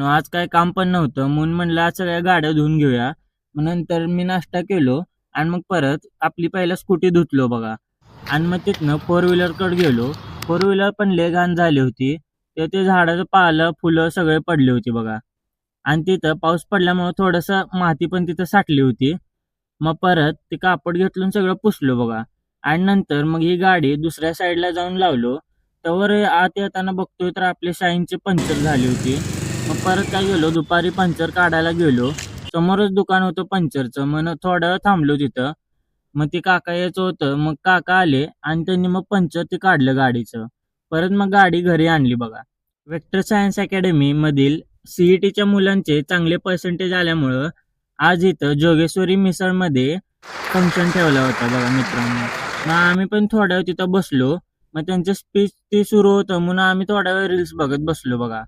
आज काय काम पण नव्हतं म्हणून म्हणलं आज सगळ्या गाड्या धुवून घेऊया. मग नंतर मी नाश्ता केलो आणि मग परत आपली पहिला स्कूटी धुतलो बघा. आणि मग तिथनं फोर व्हीलरकडे गेलो. फोर व्हीलर पण लय घाण झाली होती. ते झाडाचं पालं फुलं सगळे पडली होती बघा. आणि तिथं पाऊस पडल्यामुळे थोडंसं माती पण तिथं साठली होती. मग परत ते कापड घेतलं सगळं पुसलो बघा. आणि नंतर मग ही गाडी दुसऱ्या साईडला जाऊन लावलो. तवर आत येताना बघतोय तर आपली शाईनची पंक्चर झाली होती. मग परत काय गेलो दुपारी पंक्चर काढायला गेलो. समोरच दुकान होतं पंक्चरचं. मग थोडा वेळ थांबलो तिथं. मग ते काका यायचं होतं. मग काका आले आणि त्यांनी मग पंक्चर ते काढलं गाडीचं. परत मग गाडी घरी आणली बघा. वेक्टर सायन्स अकॅडमी मधील सीईटीच्या मुलांचे चांगले पर्सेंटेज आल्यामुळं आज इथं जोगेश्वरी मिसळमध्ये फंक्शन ठेवला होता बघा मित्रांनो. मग आम्ही पण थोड्या वेळ तिथं बसलो. मग त्यांचं स्पीच ते सुरू होतं म्हणून आम्ही थोड्या वेळ रील्स बघत बसलो बघा.